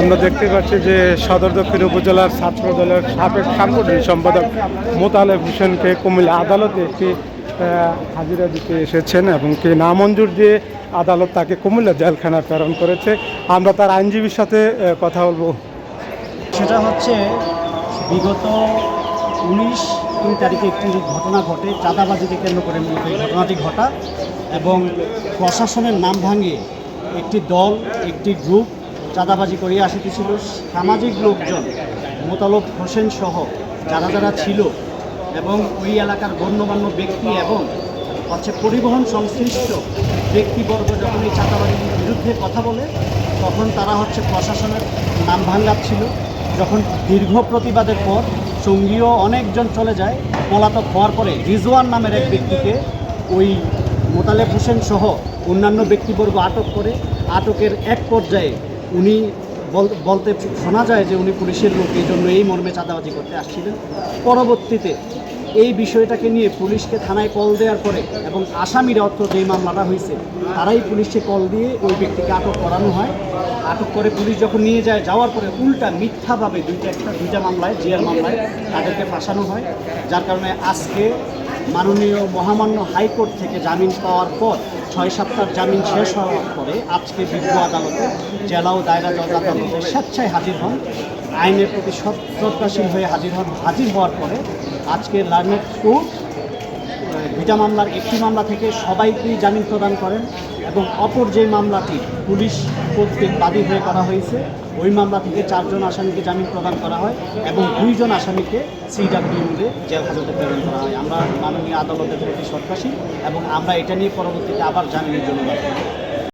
আমরা দেখতে পাচ্ছি যে সদর দক্ষিণ উপজেলার ছাত্র দলের সাবেক সাংগঠনিক সম্পাদক মোতালেব হোসেনকে কুমিল্লা আদালতে একটি হাজিরা দিতে এসেছেন এবং কে নামঞ্জুর দিয়ে আদালত তাকে কুমিল্লা জেলখানায় প্রেরণ করেছে। আমরা তার আইনজীবীর সাথে কথা বলবো। সেটা হচ্ছে বিগত 19 তারিখে একটি ঘটনা ঘটে, চাঁদাবাজিকে কেন্দ্র করে মূলত এই ঘটনাটি ঘটা এবং প্রশাসনের নাম ভাঙিয়ে একটি দল, একটি গ্রুপ চাঁদাবাজি করিয়ে আসিতেছিল। সামাজিক লোকজন মোতালেব হোসেন সহ যারা যারা ছিল এবং ওই এলাকার গণ্যমান্য ব্যক্তি এবং হচ্ছে পরিবহন সংশ্লিষ্ট ব্যক্তিবর্গ যখন এই চাঁদাবাজির বিরুদ্ধে কথা বলে তখন তারা হচ্ছে প্রশাসনের নাম ভাঙাচ্ছিল। যখন দীর্ঘ প্রতিবাদের পর সঙ্গীয় অনেকজন চলে যায়, পলাতক হওয়ার পরে রিজওয়ান নামের এক ব্যক্তিকে ওই মোতালেব হোসেন সহ অন্যান্য ব্যক্তিবর্গ আটক করে। আটকের এক পর্যায়ে উনি বলতে শোনা যায় যে উনি পুলিশের লোক, এই জন্য এই মর্মে চাঁদাবাজি করতে আসছিলেন। পরবর্তীতে এই বিষয়টাকে নিয়ে পুলিশকে থানায় কল দেওয়ার পরে এবং আসামিরা অর্থাৎ যেই মামলাটা হয়েছে তারাই পুলিশকে কল দিয়ে ওই ব্যক্তিকে আটক করানো হয়। আটক করে পুলিশ যখন নিয়ে যায়, যাওয়ার পরে উল্টা মিথ্যাভাবে দুইটা মামলায়, জিয়ার মামলায় তাদেরকে ফাঁসানো হয়। যার কারণে আজকে মাননীয় মহামান্য হাইকোর্ট থেকে জামিন পাওয়ার পর 6 সপ্তাহ জামিন শেষ হওয়ার পরে আজকে বিজ্ঞ আদালতে, জেলা ও দায়রা জজ আদালতে স্বেচ্ছায় হাজির হন। আইনের প্রতি শ্রদ্ধাশীল হয়ে হাজির হওয়ার পরে আজকে লার্নেড কোর্ট দুইটা মামলার একটি মামলা থেকে সবাইকেই জামিন প্রদান করেন এবং অপর যে মামলাটি পুলিশ কর্তৃক বাদী হয়ে করা হয়েছে ওই মামলা থেকে 4 জন আসামিকে জামিন প্রদান করা হয় এবং 2 জন আসামিকে সিডব্লিউতে জেল হাজতে প্রেরণ করা হয়। আমরা মাননীয় আদালতের প্রতি শ্রদ্ধাশীল এবং আমরা এটা নিয়ে পরবর্তীতে আবার জামিনের জন্য